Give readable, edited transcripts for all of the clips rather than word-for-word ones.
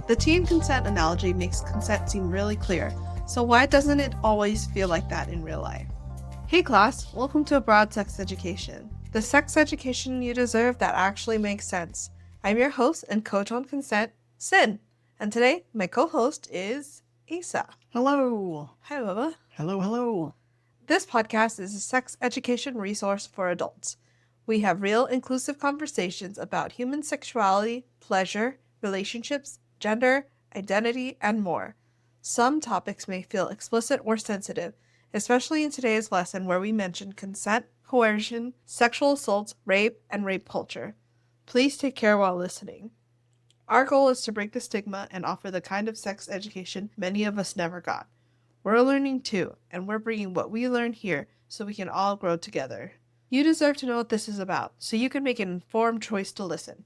The tea and consent analogy makes consent seem really clear, so why doesn't it always feel like that in real life? Hey class, welcome to Abroad Sex Education, the sex education you deserve that actually makes sense. I'm your host and coach on consent, Sin, and today my co-host is Asa. Hello. Hi, Bubba. Hello. This podcast is a sex education resource for adults. We have real, inclusive conversations about human sexuality, pleasure, relationships, gender, identity, and more. Some topics may feel explicit or sensitive, especially in today's lesson where we mention consent, coercion, sexual assault, rape, and rape culture. Please take care while listening. Our goal is to break the stigma and offer the kind of sex education many of us never got. We're learning too, and we're bringing what we learn here so we can all grow together. You deserve to know what this is about, so you can make an informed choice to listen.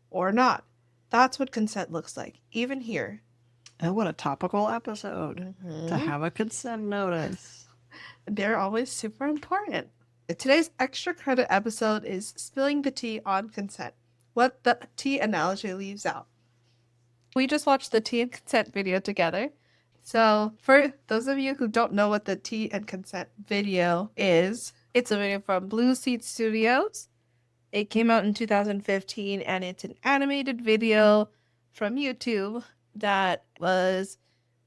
Or not. That's what consent looks like, even here. And what a topical episode to have a consent notice. They're always super important. Today's extra credit episode is Spilling the Tea on Consent, what the tea analogy leaves out. We just watched the tea and consent video together. So for those of you who don't know what the tea and consent video is, it's a video from Blue Seat Studios. It came out in 2015, and it's an animated video from YouTube that was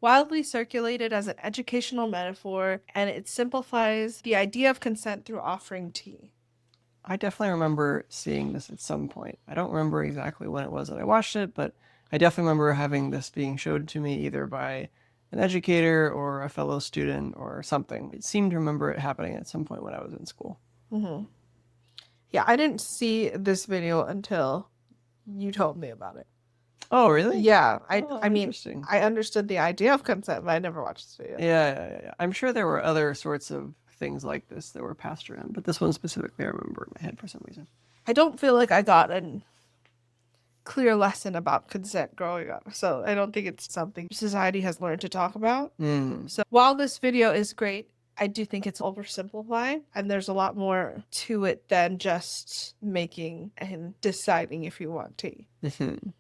wildly circulated as an educational metaphor, and it simplifies the idea of consent through offering tea. I definitely remember seeing this at some point. I don't remember exactly when it was that I watched it, but I definitely remember having this being showed to me either by an educator or a fellow student or something. It seemed to remember it happening at some point when I was in school. Mm-hmm. Yeah, I didn't see this video until you told me about it. Oh, really? Yeah, I mean, Interesting. I understood the idea of consent, but I never watched this video. Yeah. I'm sure there were other sorts of things like this that were passed around, but this one specifically I remember in my head for some reason. I don't feel like I got a clear lesson about consent growing up, so I don't think it's something society has learned to talk about. So while this video is great, I do think it's oversimplified, and there's a lot more to it than just making and deciding if you want tea.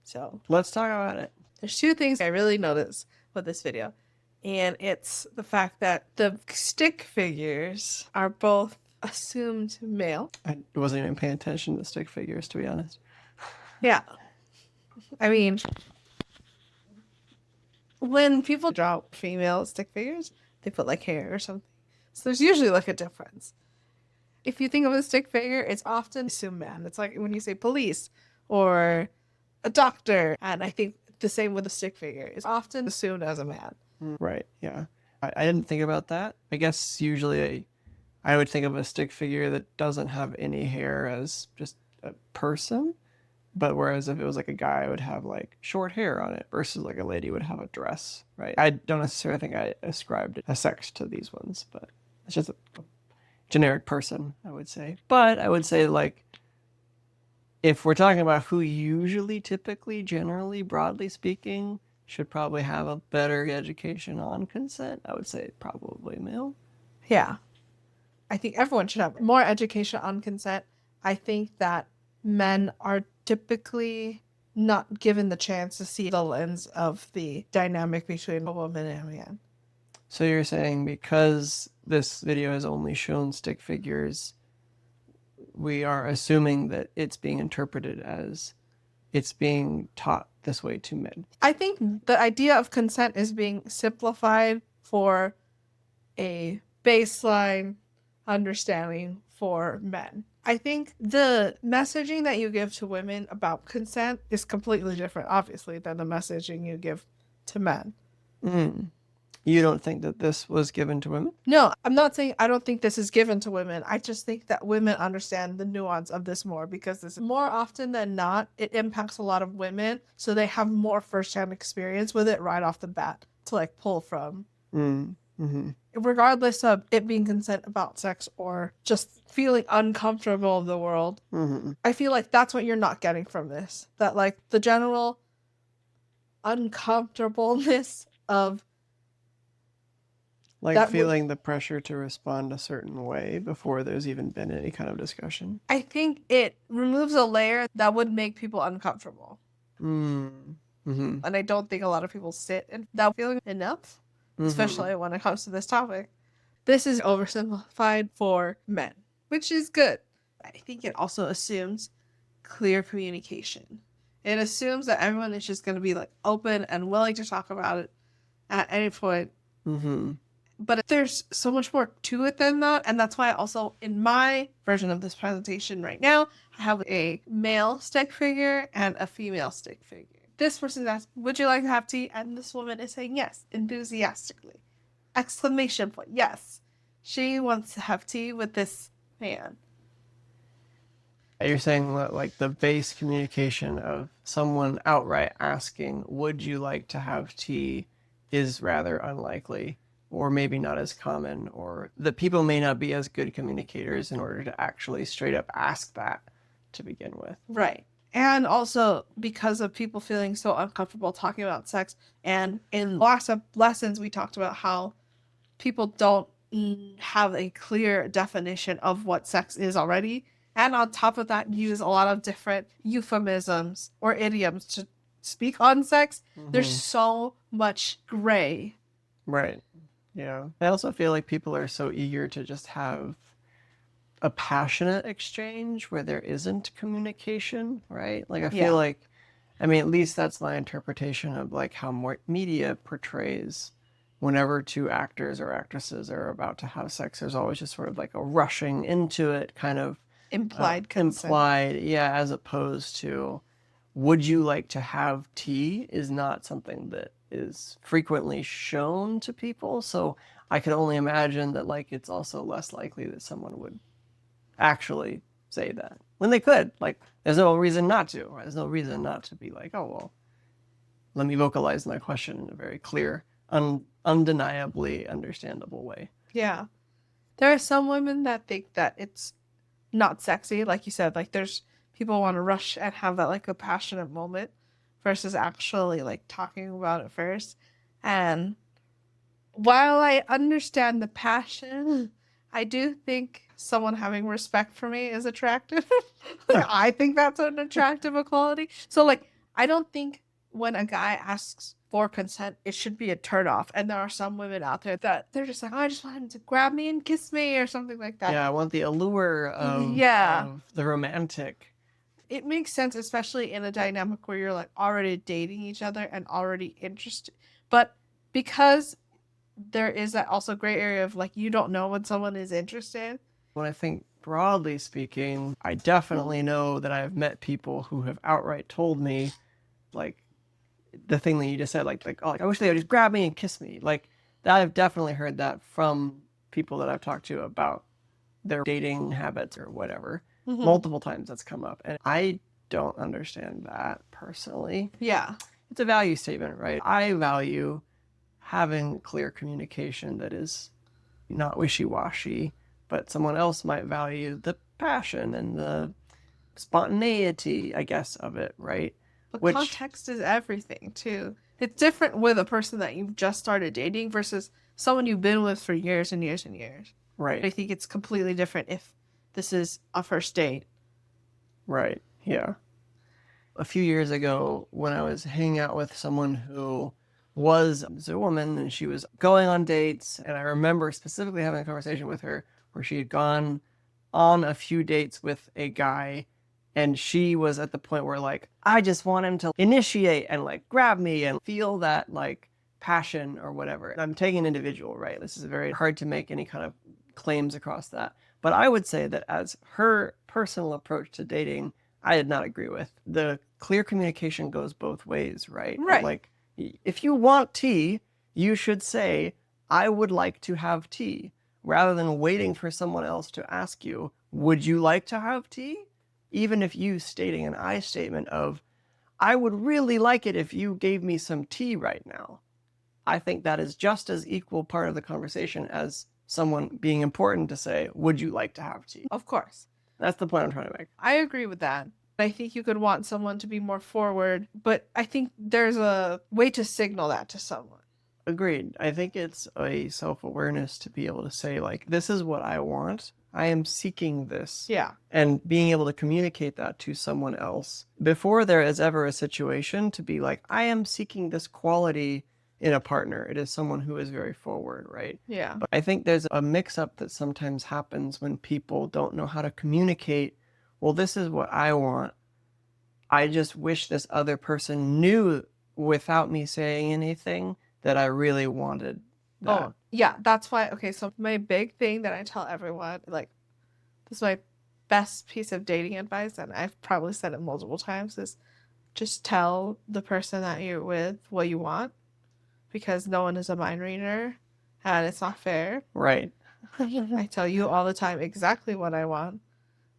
So let's talk about it. There's two things I really noticed with this video, and it's the fact that the stick figures are both assumed male. I wasn't even paying attention to stick figures, to be honest. Yeah. I mean, when people draw female stick figures, they put like hair or something. So there's usually like a difference. If you think of a stick figure, it's often assumed man. It's like when you say police or a doctor. And I think the same with a stick figure. It's often assumed as a man. Right, yeah. I didn't think about that. I guess usually I would think of a stick figure that doesn't have any hair as just a person. But whereas if it was like a guy, I would have like short hair on it versus like a lady would have a dress, right? I don't necessarily think I ascribed a sex to these ones, but it's just a generic person, I would say. But I would say like, if we're talking about who usually, typically, generally, broadly speaking, should probably have a better education on consent, I would say probably male. Yeah. I think everyone should have more education on consent. I think that men are typically not given the chance to see the lens of the dynamic between a woman and a man. So you're saying because this video has only shown stick figures, we are assuming that it's being interpreted as it's being taught this way to men. I think the idea of consent is being simplified for a baseline understanding for men. I think the messaging that you give to women about consent is completely different, obviously, than the messaging you give to men. You don't think that this was given to women? No, I'm not saying I don't think this is given to women. I just think that women understand the nuance of this more because this more often than not, it impacts a lot of women. So they have more firsthand experience with it right off the bat to like pull from. Regardless of it being consent about sex or just feeling uncomfortable in the world, I feel like that's what you're not getting from this. That like the general uncomfortableness of like feeling the pressure to respond a certain way before there's even been any kind of discussion. I think it removes a layer that would make people uncomfortable. Mm-hmm. And I don't think a lot of people sit in that feeling enough, especially when it comes to this topic. This is oversimplified for men, which is good. I think it also assumes clear communication. It assumes that everyone is just going to be like open and willing to talk about it at any point. Mm-hmm. But there's so much more to it than that. And that's why also in my version of this presentation right now, I have a male stick figure and a female stick figure. This person asks, would you like to have tea? And this woman is saying yes, enthusiastically. Exclamation point, yes. She wants to have tea with this man. You're saying that, like, the base communication of someone outright asking, would you like to have tea, is rather unlikely, or maybe not as common, or the people may not be as good communicators in order to actually straight up ask that to begin with. Right. And also because of people feeling so uncomfortable talking about sex. And in last lessons, we talked about how people don't have a clear definition of what sex is already. And on top of that, use a lot of different euphemisms or idioms to speak on sex. There's so much gray. Right. Yeah. I also feel like people are so eager to just have a passionate exchange where there isn't communication, right? Like, I feel like, I mean, at least that's my interpretation of like how more media portrays whenever two actors or actresses are about to have sex, there's always just sort of like a rushing into it, kind of Implied consent. implied, yeah, as opposed to, would you like to have tea, is not something that is frequently shown to people. So I could only imagine that, like, it's also less likely that someone would actually say that when they could. Like, there's no reason not to, right? There's no reason not to be like, oh, well, let me vocalize my question in a very clear, undeniably understandable way. Yeah. There are some women that think that it's not sexy, like you said. Like, there's people want to rush and have that like a passionate moment versus actually like talking about it first. And while I understand the passion, I do think someone having respect for me is attractive. Like, I think that's an attractive equality. So like, I don't think when a guy asks for consent, it should be a turnoff. And there are some women out there that they're just like, oh, I just want him to grab me and kiss me or something like that. Yeah, I want the allure of the romantic. It makes sense, especially in a dynamic where you're like already dating each other and already interested. But because there is that also gray area of like, you don't know when someone is interested. When I think broadly speaking, I definitely know that I've met people who have outright told me, like, the thing that you just said, like, oh, like, I wish they would just grab me and kiss me. Like, I've definitely heard that from people that I've talked to about their dating habits or whatever. Multiple times that's come up. And I don't understand that personally. Yeah. It's a value statement, right? I value having clear communication that is not wishy-washy, but someone else might value the passion and the spontaneity, I guess, of it, right? But context is everything, too. It's different with a person that you've just started dating versus someone you've been with for years and years and years. Right. I think it's completely different if this is a first date. Right. Yeah. A few years ago, when I was hanging out with someone who was a woman and she was going on dates, and I remember specifically having a conversation with her where she had gone on a few dates with a guy, and she was at the point where, like, I just want him to initiate and like grab me and feel that like passion or whatever. I'm taking an individual, right? This is very hard to make any kind of claims across that. But I would say that as her personal approach to dating, I did not agree with. The clear communication goes both ways, right? Right. Like, if you want tea, you should say, I would like to have tea, rather than waiting for someone else to ask you, would you like to have tea? Even if you stating an I statement of, I would really like it if you gave me some tea right now. I think that is just as equal part of the conversation as someone being important to say, would you like to have tea? Of course. That's the point I'm trying to make. I agree with that. I think you could want someone to be more forward, but I think there's a way to signal that to someone. Agreed. I think it's a self-awareness to be able to say, like, this is what I want. I am seeking this. Yeah. And being able to communicate that to someone else before there is ever a situation to be like, I am seeking this quality in a partner. It is someone who is very forward, right? Yeah. But I think there's a mix-up that sometimes happens when people don't know how to communicate, well, this is what I want. I just wish this other person knew without me saying anything that I really wanted that. Oh, yeah. That's why. Okay. So my big thing that I tell everyone, like, this is my best piece of dating advice, and I've probably said it multiple times, is just tell the person that you're with what you want, because no one is a mind reader and it's not fair. Right. I tell you all the time exactly what I want.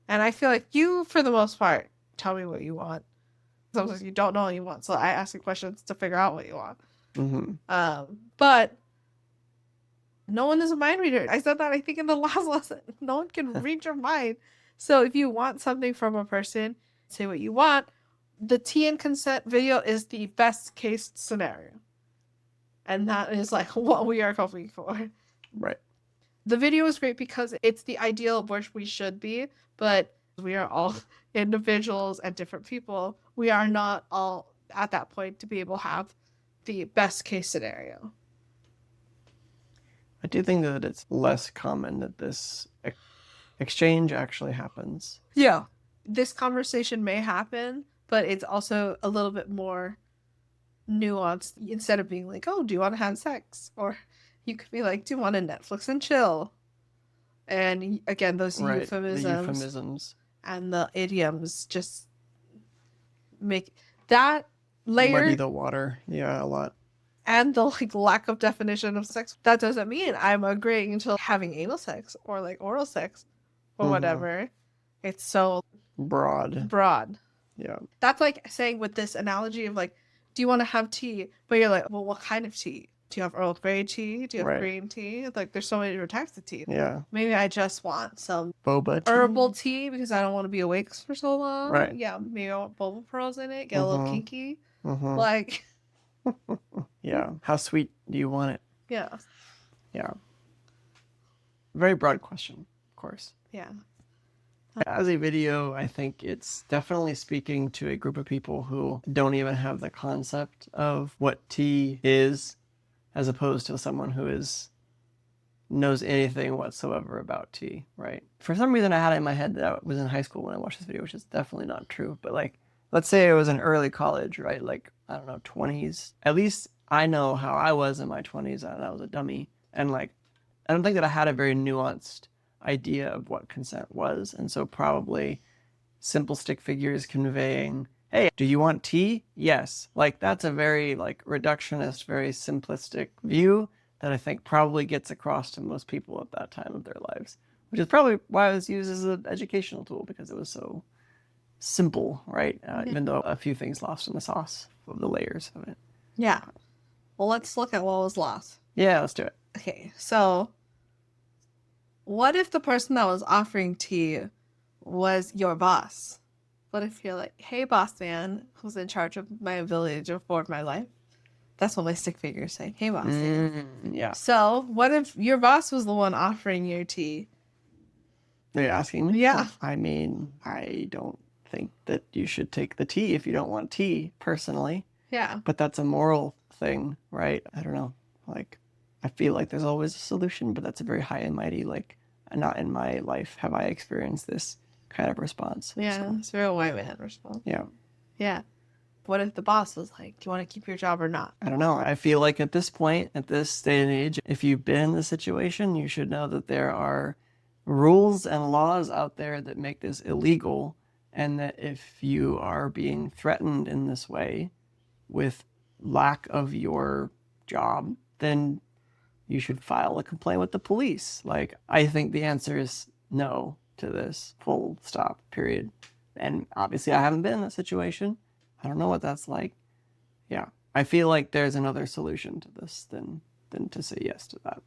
And I feel like you, for the most part, tell me what you want. Sometimes you don't know what you want, so I ask you questions to figure out what you want. But no one is a mind reader. I said that, I think, in the last lesson. No one can read your mind. So if you want something from a person, say what you want. The tea and consent video is the best case scenario. And that is like what we are hoping for. Right. The video is great because it's the ideal of where we should be, but we are all individuals and different people. We are not all at that point to be able to have the best case scenario. I do think that it's less common that this exchange actually happens. Yeah. This conversation may happen, but it's also a little bit more nuanced. Instead of being like, oh, do you want to have sex? Or you could be like, do you want to Netflix and chill? And again, those Right. euphemisms, The euphemisms and the idioms just make that layer muddy the water. Yeah, a lot. and the like lack of definition of sex. That doesn't mean I'm agreeing to having anal sex or like oral sex or whatever. It's so broad. Yeah. That's like saying, with this analogy of like, do you want to have tea? But you're like, well, what kind of tea? Do you have Earl Grey tea? Do you have green tea? Like, there's so many different types of tea. Yeah. Maybe I just want some boba tea? Herbal tea because I don't want to be awake for so long. Right. Yeah, maybe I want boba pearls in it. Get a little kinky. Like. Yeah. How sweet do you want it? Yeah. Yeah. Very broad question, of course. Yeah. As a video, I think it's definitely speaking to a group of people who don't even have the concept of what tea is, as opposed to someone who knows anything whatsoever about tea, right? For some reason, I had it in my head that I was in high school when I watched this video, which is definitely not true. But like, let's say I was in early college, right? Like, I don't know, 20s. At least I know how I was in my 20s, and I was a dummy. And like, I don't think that I had a very nuanced idea of what consent was. And so probably simple stick figures conveying, hey, do you want tea? Yes. Like, that's a very like reductionist, very simplistic view that I think probably gets across to most people at that time of their lives, which is probably why it was used as an educational tool, because it was so simple, right? Even though a few things lost in the sauce of the layers of it. Yeah. Well, let's look at what was lost. Yeah, let's do it. Okay, so what if the person that was offering tea was your boss? What if you're like, hey, boss man, who's in charge of my ability to afford my life? That's what my stick figure is saying. Hey, boss man. Yeah. So what if your boss was the one offering you tea? Are you asking me? Yeah. I mean, I don't think that you should take the tea if you don't want tea, personally. Yeah. But that's a moral thing, right? I don't know. Like, I feel like there's always a solution, but that's a very high and mighty, like, not in my life have I experienced this kind of response. Yeah, so. it's a real white man response. Yeah. Yeah. What if the boss was like, do you want to keep your job or not? I don't know. I feel like at this point, at this day and age, if you've been in the situation, you should know that there are rules and laws out there that make this illegal, and that if you are being threatened in this way with lack of your job, then you should file a complaint with the police. Like, I think the answer is no to this, full stop, period. And obviously I haven't been in that situation. I don't know what that's like. Yeah. I feel like there's another solution to this than to say yes to that.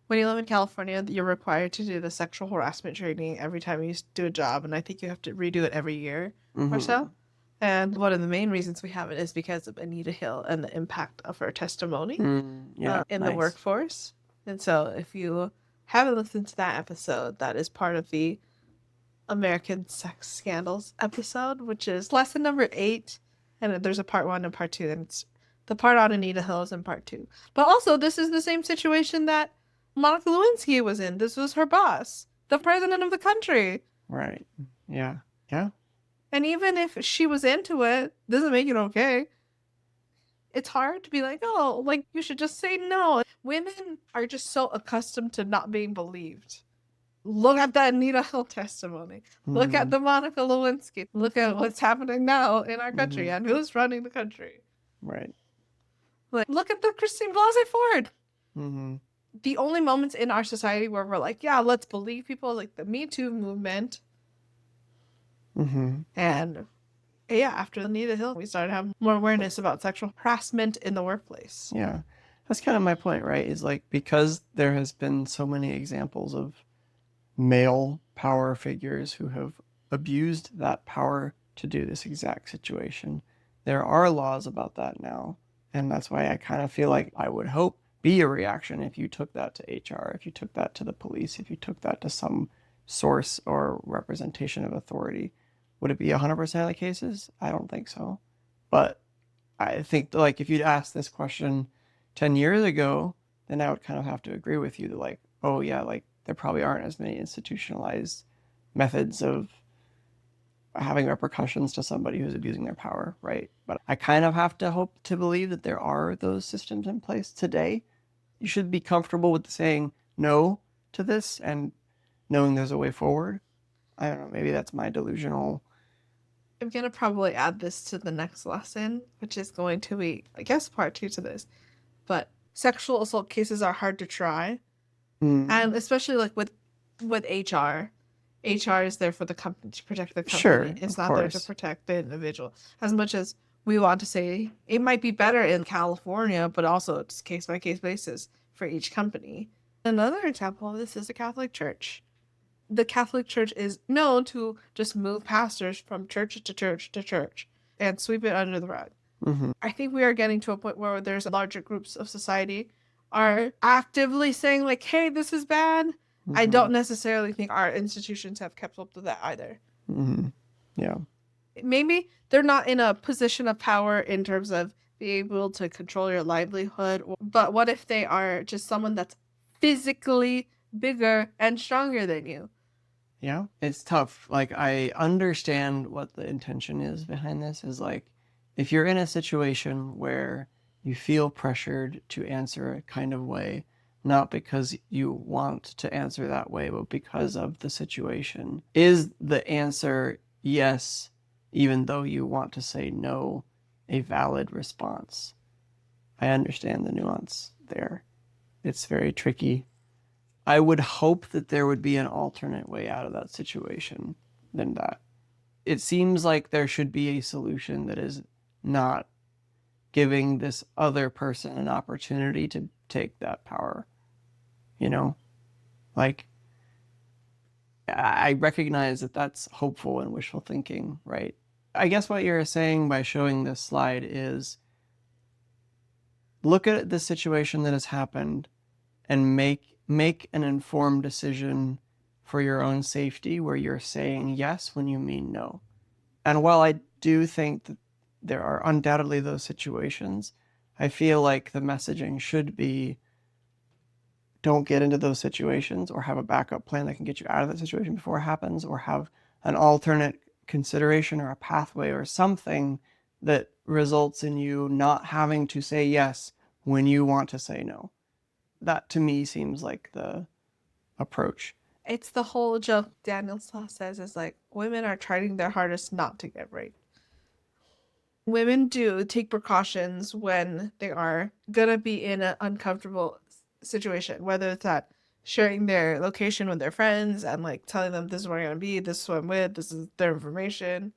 When you live in California, you're required to do the sexual harassment training every time you do a job, and I think you have to redo it every year or so. And one of the main reasons we have it is because of Anita Hill and the impact of her testimony in the workforce. And so if you haven't listened to that episode, that is part of the American Sex Scandals episode, which is lesson number 8. And there's a part 1 and part 2. And it's the part on Anita Hill is in part 2. But also, this is the same situation that Monica Lewinsky was in. This was her boss, the president of the country. Right. Yeah. Yeah. And even if she was into it, doesn't make it okay. It's hard to be like, oh, like, you should just say no. Women are just so accustomed to not being believed. Look at that Anita Hill testimony. Look at the Monica Lewinsky. Look at what's happening now in our country and who's running the country. Right. Like, look at the Christine Blasey Ford. Mm-hmm. The only moments in our society where we're like, yeah, let's believe people, like the Me Too movement. Mm-hmm. And yeah, after Anita Hill, we started having more awareness about sexual harassment in the workplace. Yeah. That's kind of my point, right? Is like, because there has been so many examples of male power figures who have abused that power to do this exact situation, there are laws about that now. And that's why I kind of feel like I would hope be a reaction if you took that to HR, if you took that to the police, if you took that to some source or representation of authority. Would it be 100% of the cases? I don't think so. But I think, like, if you'd asked this question 10 years ago, then I would kind of have to agree with you that, like, oh yeah, like, there probably aren't as many institutionalized methods of having repercussions to somebody who's abusing their power, right? But I kind of have to hope to believe that there are those systems in place today. You should be comfortable with saying no to this and knowing there's a way forward. I don't know, maybe that's my delusional. I'm going to probably add this to the next lesson, which is going to be, I guess, part 2 to this. But sexual assault cases are hard to try. And especially like with HR. HR is there for the company, to protect the company. Sure, it's not there to protect the individual. As much as we want to say it might be better in California, but also it's case by case basis for each company. Another example of this is the Catholic Church. The Catholic Church is known to just move pastors from church to church to church and sweep it under the rug. Mm-hmm. I think we are getting to a point where there's larger groups of society are actively saying, like, hey, this is bad. Mm-hmm. I don't necessarily think our institutions have kept up to that either. Mm-hmm. Yeah. Maybe they're not in a position of power in terms of being able to control your livelihood. But what if they are just someone that's physically bigger and stronger than you? Yeah, it's tough. Like, I understand what the intention is behind this, is like, if you're in a situation where you feel pressured to answer a kind of way, not because you want to answer that way, but because of the situation, is the answer yes, even though you want to say no, a valid response? I understand the nuance there. It's very tricky. I would hope that there would be an alternate way out of that situation than that. It seems like there should be a solution that is not giving this other person an opportunity to take that power. You know? Like, I recognize that that's hopeful and wishful thinking, right? I guess what you're saying by showing this slide is look at the situation that has happened and make an informed decision for your own safety where you're saying yes when you mean no. And while I do think that there are undoubtedly those situations, I feel like the messaging should be, don't get into those situations, or have a backup plan that can get you out of that situation before it happens, or have an alternate consideration or a pathway or something that results in you not having to say yes when you want to say no. That to me seems like the approach. It's the whole joke Daniel Sloss says is like, women are trying their hardest not to get raped. Women do take precautions when they are gonna be in an uncomfortable situation, whether it's that sharing their location with their friends and like telling them this is where I'm gonna be, this is who I'm with, this is their information.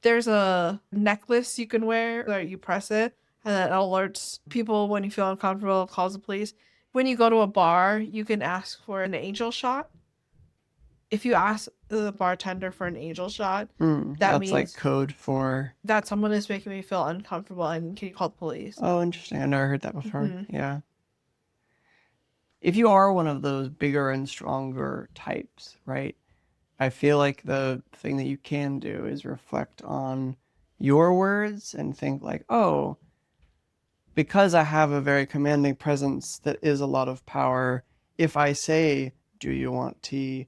There's a necklace you can wear that you press it and it alerts people when you feel uncomfortable, calls the police. When you go to a bar, you can ask for an angel shot. If you ask the bartender for an angel shot, that means like code for that someone is making me feel uncomfortable and can you call the police? Oh, interesting. I never heard that before. Mm-hmm. Yeah. if you are one of those bigger and stronger types, right? I feel like the thing that you can do is reflect on your words and think like, oh, because I have a very commanding presence that is a lot of power, if I say, do you want tea?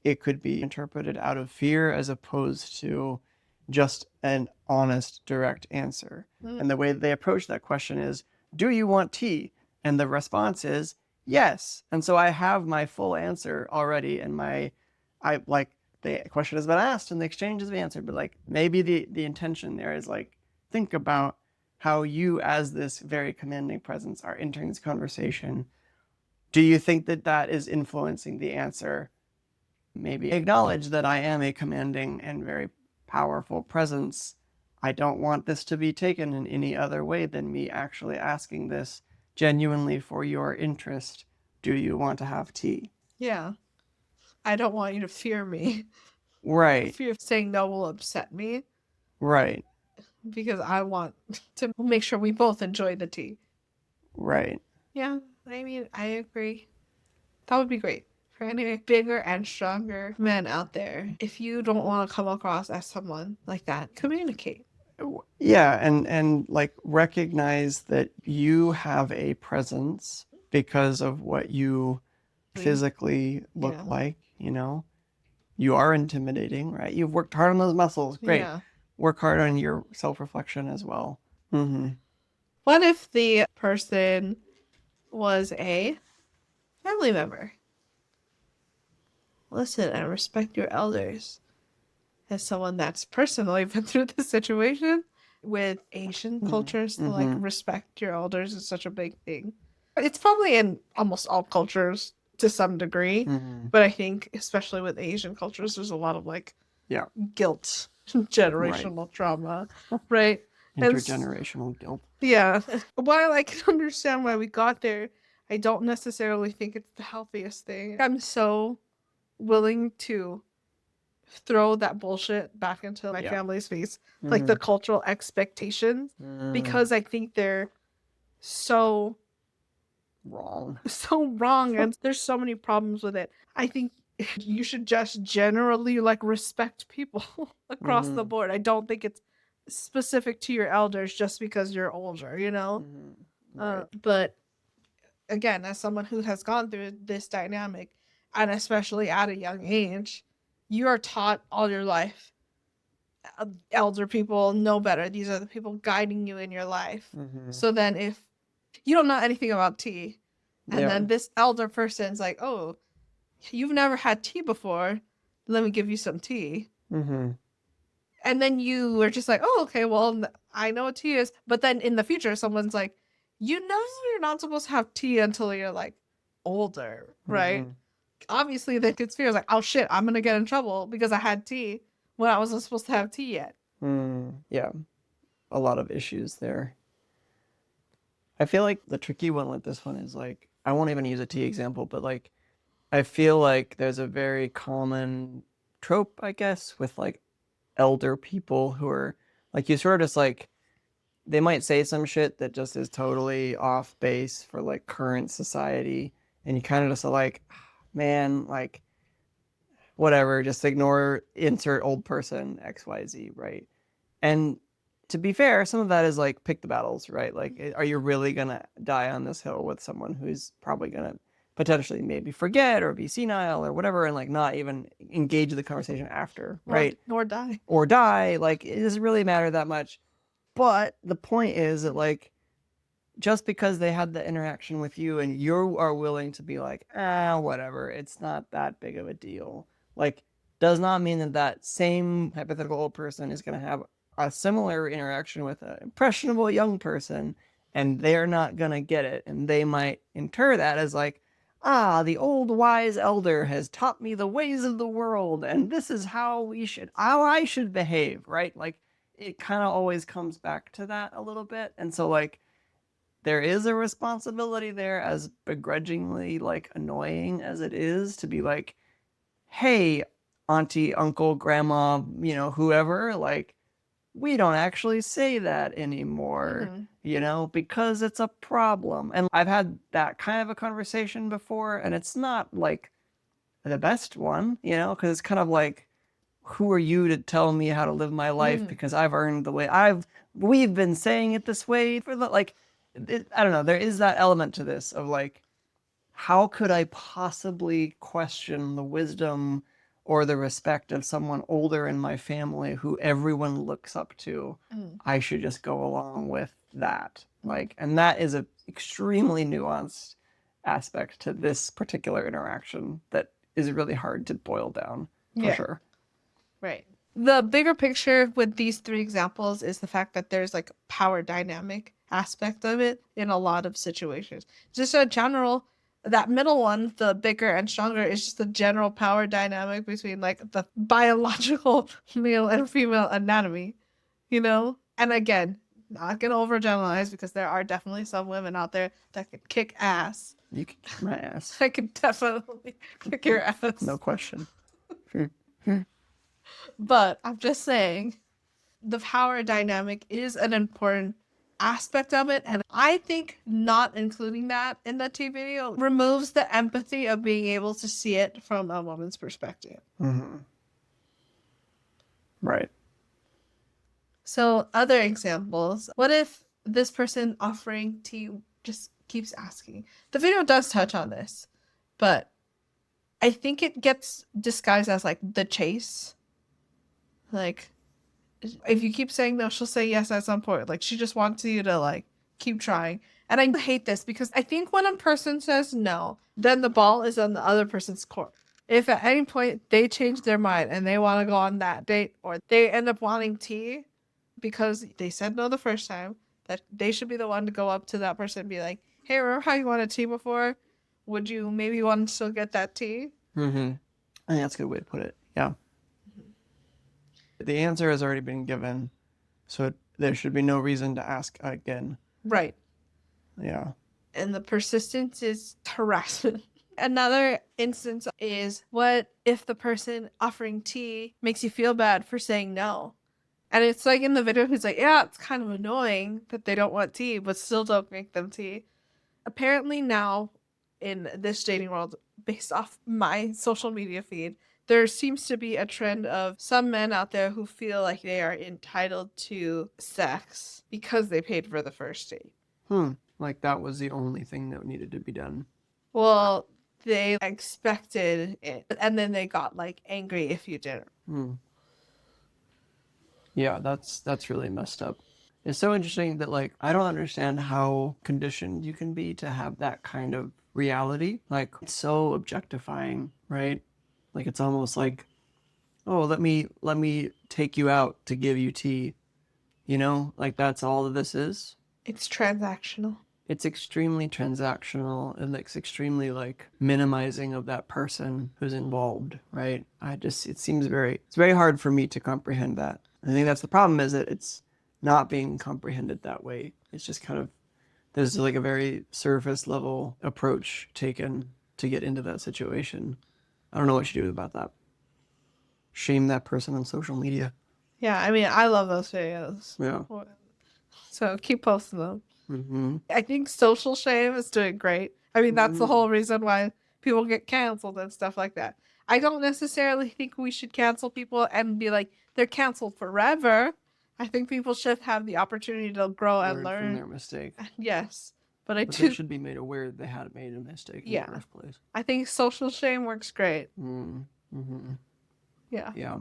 It could be interpreted out of fear as opposed to just an honest, direct answer. And the way they approach that question is, do you want tea? And the response is, yes. And so I have my full answer already, and the question has been asked and the exchange has been answered, but like maybe the intention there is like, think about how you, as this very commanding presence, are entering this conversation. Do you think that that is influencing the answer? Maybe acknowledge that I am a commanding and very powerful presence. I don't want this to be taken in any other way than me actually asking this genuinely for your interest. Do you want to have tea? Yeah. I don't want you to fear me. Right. Fear of saying no will upset me Right. because I want to make sure we both enjoy the tea. Right. Yeah, I mean, I agree. That would be great for any bigger and stronger men out there. If you don't want to come across as someone like that, communicate. Yeah, and like recognize that you have a presence because of what you physically look Yeah. like, you know. You are intimidating, right? You've worked hard on those muscles. Great. Yeah. Work hard on your self-reflection as well. Mm-hmm. What if the person was a family member? Listen and respect your elders. As someone that's personally been through this situation with Asian cultures, to like respect your elders is such a big thing. It's probably in almost all cultures to some degree, but I think especially with Asian cultures, there's a lot of like guilt, generational trauma, right? Intergenerational guilt. Yeah. While I can understand why we got there, I don't necessarily think it's the healthiest thing. I'm so willing to throw that bullshit back into my family's face, like the cultural expectations, because I think they're so wrong. And there's so many problems with it. I think you should just generally like respect people across the board. I don't think it's specific to your elders just because you're older, you know? Right. But again, as someone who has gone through this dynamic, and especially at a young age, you are taught all your life. Elder people know better. These are the people guiding you in your life. So then if you don't know anything about tea, and then this elder person's like, oh, you've never had tea before, let me give you some tea. And then you were just like, oh, okay, well, I know what tea is. But then in the future, someone's like, you know, you're not supposed to have tea until you're like older, right? Obviously, the kid's fear is like, oh shit, I'm gonna get in trouble because I had tea when I wasn't supposed to have tea yet. Yeah, a lot of issues there. I feel like the tricky one with this one is like, I won't even use a tea example, but like, I feel like there's a very common trope, I guess, with like elder people who are like, you sort of just like, they might say some shit that just is totally off base for like current society, and you kind of just are like, man, like whatever, just ignore, insert old person XYZ, right? And to be fair, some of that is like pick the battles, right? Like, are you really gonna die on this hill with someone who's probably gonna potentially maybe forget or be senile or whatever, and like not even engage the conversation after, right? Or die. Or die. Like, it doesn't really matter that much. But the point is that like, just because they had the interaction with you and you are willing to be like, whatever, it's not that big of a deal, like, does not mean that that same hypothetical old person is going to have a similar interaction with an impressionable young person, and they're not going to get it. And they might inter that as like, the old wise elder has taught me the ways of the world, and this is how I should behave, right? Like, it kind of always comes back to that a little bit. And so like, there is a responsibility there, as begrudgingly like annoying as it is, to be like, hey, auntie, uncle, grandma, you know, whoever, like, we don't actually say that anymore, because it's a problem. And I've had that kind of a conversation before, and it's not like the best one, because it's kind of like, who are you to tell me how to live my life? Because I've earned the way we've been saying it this way for I don't know. There is that element to this of like, how could I possibly question the wisdom or the respect of someone older in my family who everyone looks up to? I should just go along with that. And that is an extremely nuanced aspect to this particular interaction that is really hard to boil down, for sure. Right. The bigger picture with these three examples is the fact that there's like power dynamic aspect of it in a lot of situations. Just a general, that middle one, the bigger and stronger, is just the general power dynamic between like the biological male and female anatomy, And again, not gonna overgeneralize because there are definitely some women out there that can kick ass. You can kick my ass. I can definitely kick your ass. No question. But I'm just saying, the power dynamic is an important aspect of it. And I think not including that in the T video removes the empathy of being able to see it from a woman's perspective. Right. So other examples, what if this person offering tea just keeps asking? The video does touch on this, but I think it gets disguised as like the chase. Like, if you keep saying no, she'll say yes at some point. Like, she just wants you to like keep trying. And I hate this because I think when a person says no, then the ball is on the other person's court. If at any point they change their mind and they want to go on that date, or they end up wanting tea because they said no the first time, that they should be the one to go up to that person and be like, hey, remember how you wanted tea before? Would you maybe want to still get that tea? I think that's a good way to put it. Yeah. The answer has already been given, so there should be no reason to ask again. Right. Yeah. And the persistence is harassment. Another instance is, what if the person offering tea makes you feel bad for saying no? And it's like in the video, he's like, yeah, it's kind of annoying that they don't want tea, but still don't make them tea. Apparently now, in this dating world, based off my social media feed, there seems to be a trend of some men out there who feel like they are entitled to sex because they paid for the first date. Like that was the only thing that needed to be done. Well, they expected it, and then they got like angry if you didn't. Yeah, that's really messed up. It's so interesting that like I don't understand how conditioned you can be to have that kind of reality. Like it's so objectifying, right? Like it's almost like, oh, let me take you out to give you tea. Like that's all that this is. It's transactional. It's extremely transactional, and it's extremely like minimizing of that person who's involved, right? It seems it's very hard for me to comprehend that. I think that's the problem, is that it's not being comprehended that way. It's just kind of, there's like a very surface level approach taken to get into that situation. I don't know what you do about that. Shame that person on social media. Yeah, I mean, I love those videos. Yeah. So keep posting them. I think social shame is doing great. I mean, that's the whole reason why people get canceled and stuff like that. I don't necessarily think we should cancel people and be like, they're canceled forever. I think people should have the opportunity to grow and learn from their mistake. Yes. But they should be made aware that they had made a mistake in the first place. I think social shame works great. Yeah. Yeah.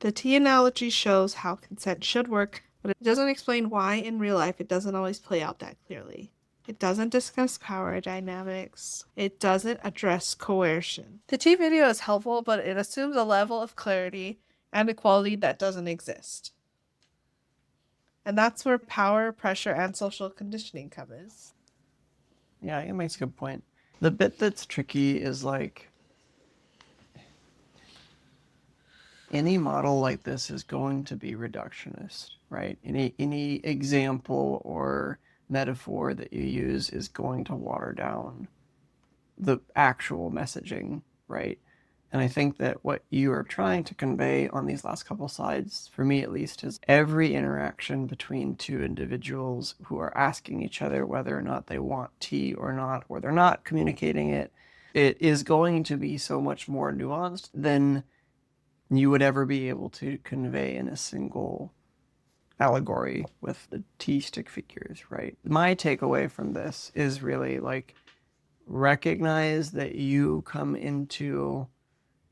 The tea analogy shows how consent should work, but it doesn't explain why in real life it doesn't always play out that clearly. It doesn't discuss power dynamics. It doesn't address coercion. The tea video is helpful, but it assumes a level of clarity and equality that doesn't exist. And that's where power, pressure, and social conditioning come in. Yeah, it makes a good point. The bit that's tricky is like, any model like this is going to be reductionist, right? Any example or metaphor that you use is going to water down the actual messaging, right? And I think that what you are trying to convey on these last couple slides, for me at least, is every interaction between two individuals who are asking each other whether or not they want tea or not, or they're not communicating it, it is going to be so much more nuanced than you would ever be able to convey in a single allegory with the tea stick figures, right? My takeaway from this is really like, recognize that you come into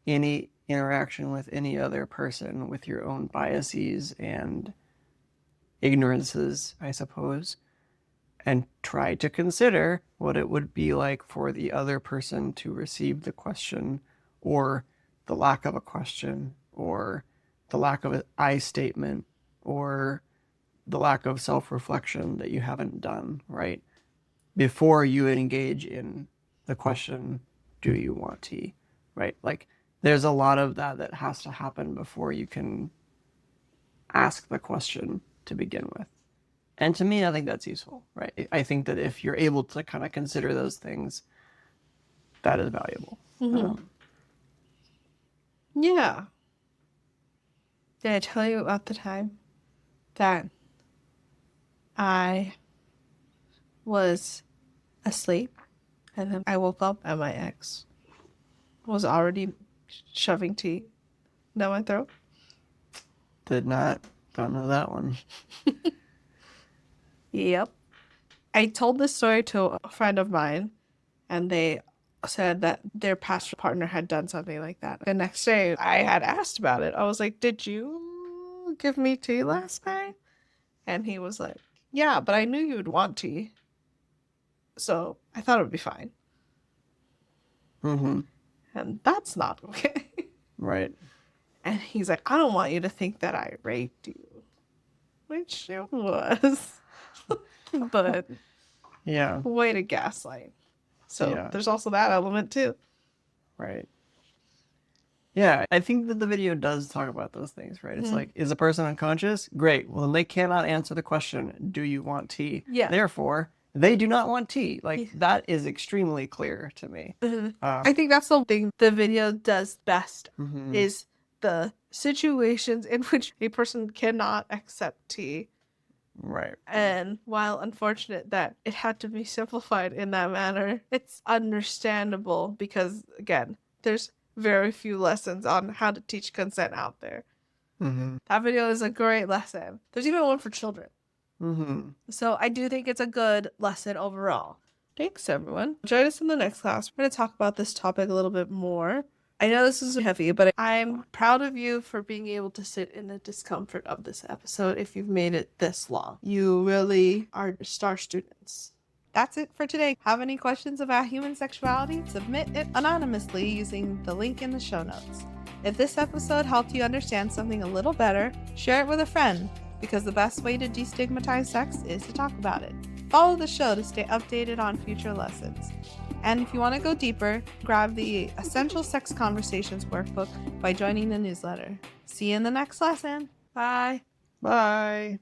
any interaction with any other person with your own biases and ignorances, I suppose, and try to consider what it would be like for the other person to receive the question, or the lack of a question, or the lack of an I statement, or the lack of self-reflection that you haven't done, right? Before you engage in the question, do you want tea, right? Like, there's a lot of that has to happen before you can ask the question to begin with. And to me, I think that's useful, right? I think that if you're able to kind of consider those things, that is valuable. Yeah. Did I tell you about the time that I was asleep and then I woke up and my ex was already shoving tea down my throat? Don't know that one. Yep. I told this story to a friend of mine, and they said that their past partner had done something like that. The next day, I had asked about it. I was like, did you give me tea last night? And he was like, yeah, but I knew you would want tea. So I thought it would be fine. Mm-hmm. And that's not okay. Right. And he's like, I don't want you to think that I raped you. Which it was. But yeah, way to gaslight. So yeah. There's also that element too. Right. Yeah, I think that the video does talk about those things, right? It's like, is a person unconscious? Great. Well, then they cannot answer the question, do you want tea? Yeah. Therefore, they do not want tea. Like, that is extremely clear to me. I think that's the thing the video does best, is the situations in which a person cannot accept tea. Right. And while unfortunate that it had to be simplified in that manner, it's understandable because, again, there's very few lessons on how to teach consent out there. That video is a great lesson. There's even one for children. So I do think it's a good lesson overall. Thanks, everyone. Join us in the next class. We're going to talk about this topic a little bit more. I know this is heavy, but I'm proud of you for being able to sit in the discomfort of this episode if you've made it this long. You really are star students. That's it for today. Have any questions about human sexuality? Submit it anonymously using the link in the show notes. If this episode helped you understand something a little better, share it with a friend, because the best way to destigmatize sex is to talk about it. Follow the show to stay updated on future lessons. And if you want to go deeper, grab the Essential Sex Conversations workbook by joining the newsletter. See you in the next lesson. Bye. Bye.